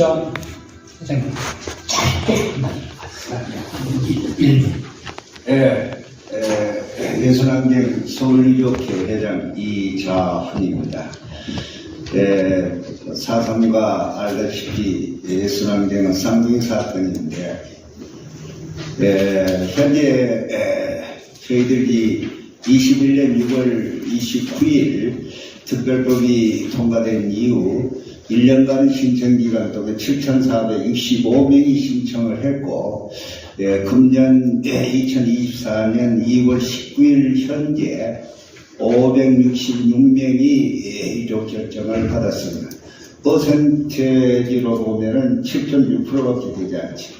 박정 회장님 짧게 예순환경 서울유족회 회장 이자훈입니다. 4.3가 알다시피 예순환경은 쌍둥이 사건인데 현재 저희들이 21년 6월 29일 특별법이 통과된 이후 1년간 신청기간 동안 7,465명이 신청을 했고 금년 2024년 2월 19일 현재 566명이 유족 결정을 받았습니다. 퍼센테이지로 보면은 7.6%밖에 되지 않죠.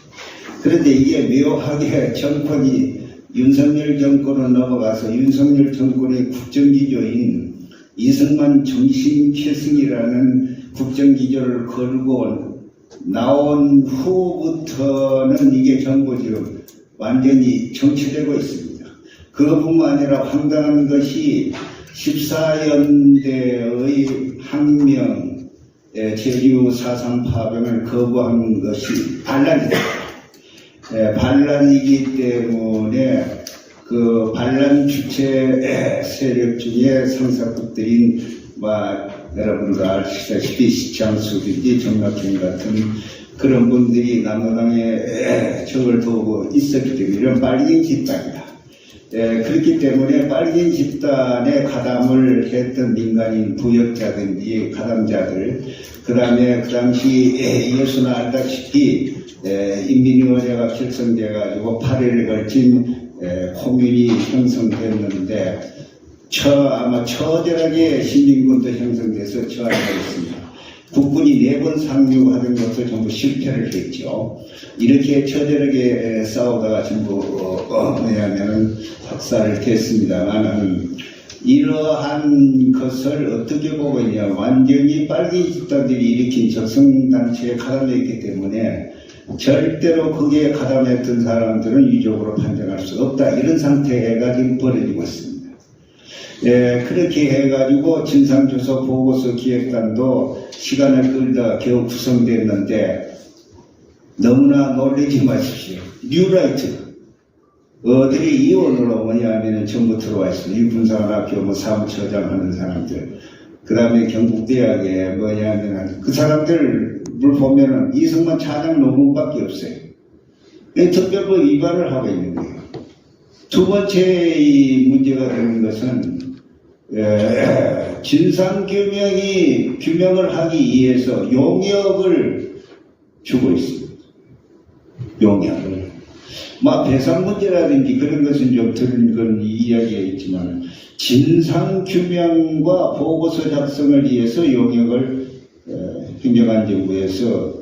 그런데 이게 묘하게 정권이 윤석열 정권을 넘어가서 윤석열 정권의 국정기조인 이승만 정신캐승이라는 국정기조를 걸고 나온 후부터는 이게 전부 지금 완전히 정치되고 있습니다. 그것뿐만 아니라 황당한 것이 14연대의 항명 제주 4.3 파병을 거부한 것이 반란이다. 반란이기 때문에 그 반란 주체 세력 중에 상사급들인 여러분들 아시다시피 시창수든지 정락현 같은 그런 분들이 남로당에 적을 두고 있었기 때문에 이런 빨갱이 집단이다. 그렇기 때문에 빨갱이 집단에 가담을 했던 민간인 부역자든지 가담자들, 그 다음에 그 당시 예수나 알다시피 인민위원회가 결성돼가지고 8일에 걸친 코뮌이 형성됐는데 아마 처절하게 시민군도 형성돼서 처하였습니다. 국군이 4번 상륙하던 것을 전부 실패를 했죠. 이렇게 처절하게 싸우다가 전부 뭐냐면은 학살을 했습니다만은 이러한 것을 어떻게 보고 있냐, 완전히 빨갱이 집단들이 일으킨 적성단체에 가담했기 때문에 절대로 거기에 가담했던 사람들은 유족으로 판정할 수 없다. 이런 상태가 지금 벌어지고 있습니다. 그렇게 해가지고 진상조사 보고서 기획단도 시간을 끌다 겨우 구성됐는데 너무나 놀라지 마십시오. 뉴라이트 어들이 이원으로 뭐냐면은 전부 들어와 있습니다. 육군사관학교 사무처장 하는 사람들, 그 다음에 경북대학에 뭐냐면 그 사람들 물 보면은 이승만 차장 논문밖에 없어요. 특별법 위반을 하고 있는 거예요. 두 번째 이 문제가 되는 것은 진상규명을 하기 위해서 용역을 주고 있습니다. 용역을. 배상 문제라든지 그런 것은 좀 들은 건 이야기가 있지만 진상규명과 보고서 작성을 위해서 용역을 행정안전부에서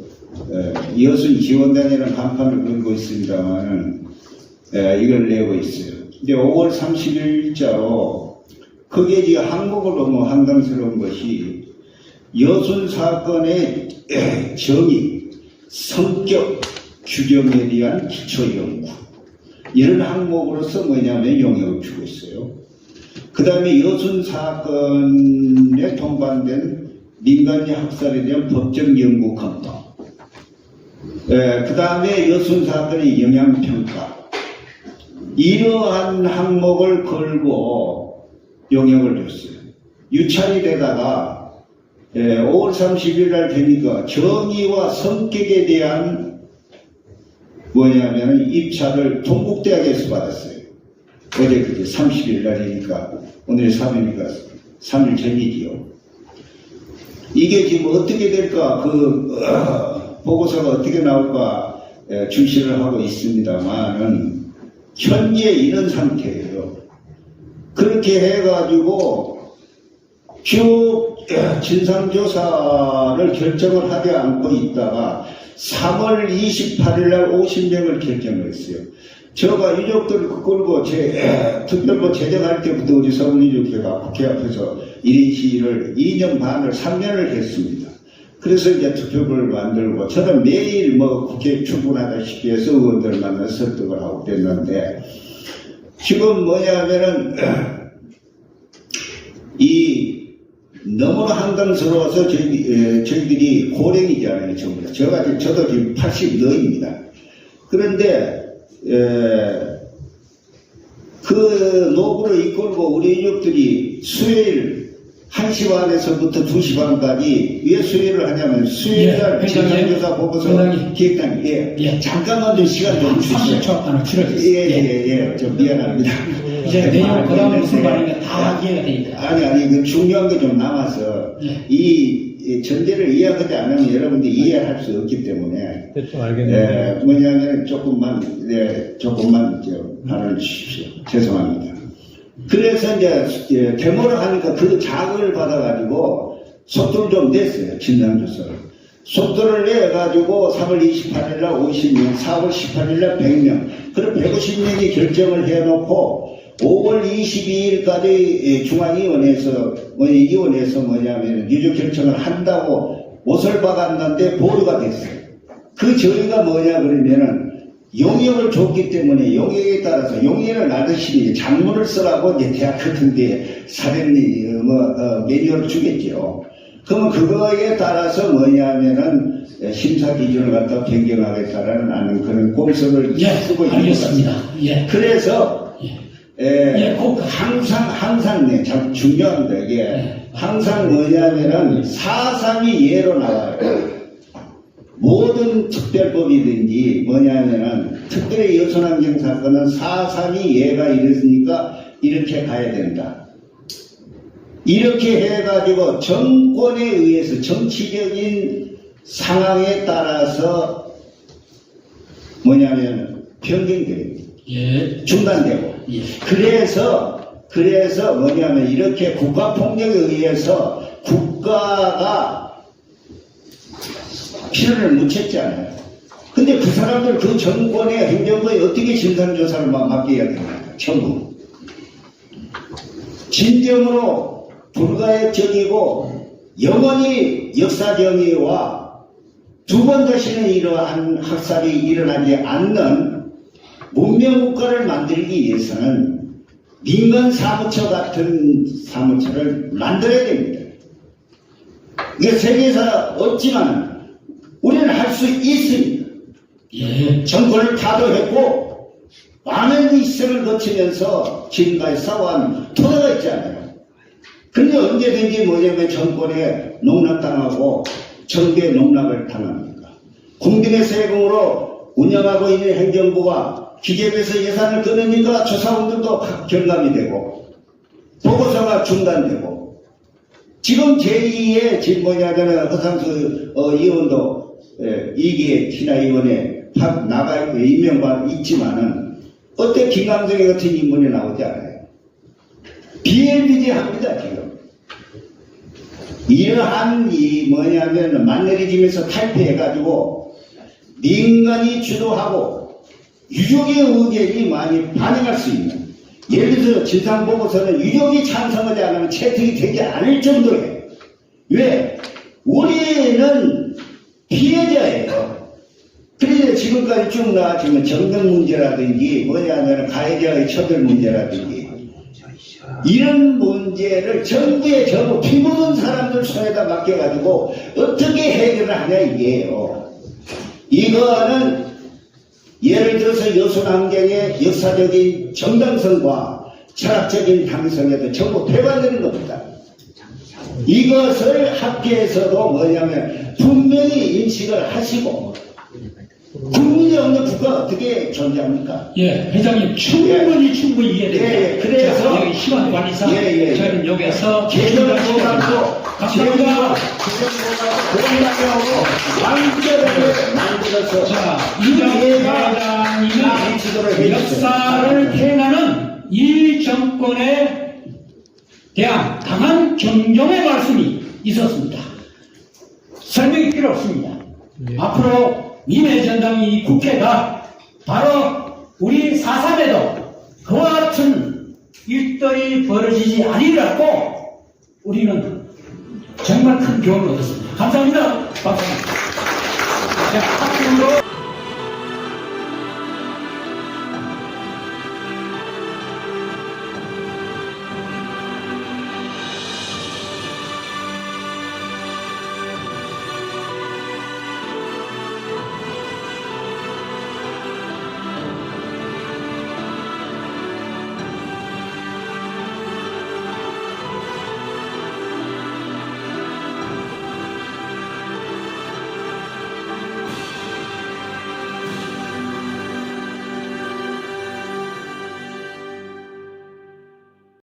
여순 지원단이라는 간판을 걸고 있습니다만은 이걸 내고 있어요. 근데 5월 30일자로 그게 지금 한국을 너무 황당스러운 것이 여순 사건의 정의, 성격, 규정에 대한 기초연구 이런 항목으로서 뭐냐면 용역을 주고 있어요. 그 다음에 여순 사건에 통반된 민간인 학살에 대한 법적 연구 검토, 그 다음에 여순 사건의 영향평가, 이러한 항목을 걸고 용역을 줬어요. 유찰이 되다가 5월 30일 날 되니까 정의와 성격에 대한 뭐냐면 입찰을 동국대학에서 받았어요. 어제 그게 30일 날이니까 오늘이 3일이니까 3일 전이지요. 이게 지금 어떻게 될까, 보고서가 어떻게 나올까 출시를 하고 있습니다만은 현재 이런 상태예요. 그렇게 해가지고 쭉 진상조사를 결정을 하지 않고 있다가 3월 28일 날 50명을 결정을 했어요. 제가 유족들을 끌고 특별법 제정할 때부터 우리 서울유족회가 국회 앞에서 1인 시위를 2년 반을 3년을 했습니다. 그래서 이제 투표를 만들고 저는 매일 국회에 출근하다시피 해서 의원들 만나서 설득을 하고 그랬는데 지금 뭐냐면은 이 너무나 한강스러워서 저희들이 고령이잖아요, 전부 다. 저도 지금 80너입니다. 그런데, 그 노구를 이끌고 우리 인력들이 수요일 1시 반에서부터 2시 반까지 왜 수요일을 하냐면 수요일날 진상조사 보고서 기획단, 잠깐만 좀 시간 좀 주시죠. 30초 하나 줄여주세요. 좀 미안합니다. 이제 내용 그 다음 무슨 말인가 다 이해가 됩니다. 아니, 그 중요한 게 좀 남아서 이 전제를 이해하지 않으면 여러분들이 이해할 수 없기 때문에 대충 알겠네요. 뭐냐면 조금만 발언해 주십시오. 죄송합니다. 그래서 이제 데모를 하니까 그 자극을 받아가지고 속도를 좀 냈어요. 진상조사를. 속도를 내가지고 3월 28일 날 50명, 4월 18일 날 100명, 그럼 150명이 결정을 해놓고 5월 22일까지 중앙위원회에서 뭐냐면 유조 결정을 한다고 못을 박았는데 보류가 됐어요. 그 저희가 뭐냐 그러면은 용역을 줬기 때문에 용역에 따라서 용역을 나르시니 장문을 쓰라고 이제 대학 같은 데 매뉴얼을 주겠죠. 그러면 그거에 따라서 뭐냐면은 심사 기준을 갖다 변경하겠다라는 그런 공석을 쓰고 있는 것 같습니다. 그래서 항상 참 중요합니다. 이게 항상 뭐냐면은 4.3이 예로 나와요. 모든 특별법이든지 뭐냐면은 특별히 여손환경 사건은 4.3이 예가 이랬으니까 이렇게 가야 된다. 이렇게 해가지고 정권에 의해서 정치적인 상황에 따라서 뭐냐면 변경돼요. 중단되고. 그래서 뭐냐면 이렇게 국가폭력에 의해서 국가가 피해를 묻혔잖아요. 근데 그 사람들 그 정권의 행정부에 어떻게 진상조사를 맡겨야 됩니까? 전부. 진정으로 불가역적이고 영원히 역사정의와 두 번 다시는 이러한 학살이 일어나지 않는 문명국가를 만들기 위해서는 민간 사무처 같은 사무처를 만들어야 됩니다. 이게 세계에서 없지만 우리는 할 수 있습니다. 정권을 타도했고 많은 희생을 거치면서 지금까지 싸워온 토대가 있잖아요. 그런데 언제든지 뭐냐면 정권에 농락당하고 정계에 농락을 당합니다. 국민의 세금으로 운영하고 있는 행정부가 기재부에서 예산을 끊으니까 조사원들도 결감이 되고 보고서가 중단되고 지금 제2의 지금 뭐냐면 허상수 의원도 2기의 신화위원회 나가 있고 임명관 있지만은 어때 김강석이 같은 인물이 나오지 않아요. 비일비재합니다 지금. 이러한 뭐냐면 만내리즘에서 탈피해가지고 민간이 주도하고 유족의 의견이 많이 반영할 수 있는, 예를 들어서 진상보고서는 유족이 찬성하지 않으면 채택이 되지 않을 정도예요. 왜? 우리는 피해자예요. 그래서 지금까지 쭉 나왔지만 정당 문제라든지 뭐냐면 가해자의 처벌 문제라든지 이런 문제를 정부에 전부 피 묻은 사람들 손에다 맡겨가지고 어떻게 해결을 하냐 이게요. 이거는 예를 들어서 여순환경의 역사적인 정당성과 철학적인 당성에도 전부 배반되는 겁니다. 이것을 학계에서도 뭐냐면 분명히 인식을 하시고, 국민이 없는 국가가 어떻게 존재합니까? 회장님 충분히 이해됩니다. 그래서 여기 시간 관리상 저희는 여기서 개정보다도 감사합니다. 완전하게 만들어서 이회장님은 역사를 행하는 이 정권에 대한 강한 존경의 말씀이 있었습니다. 설명이 필요 없습니다. 앞으로 민회전당이 이 국회가 바로 우리 4.3에도 그와 같은 일들이 벌어지지 아니라고 우리는 정말 큰 교훈을 얻었습니다. 감사합니다. 박수. 자, 앞으로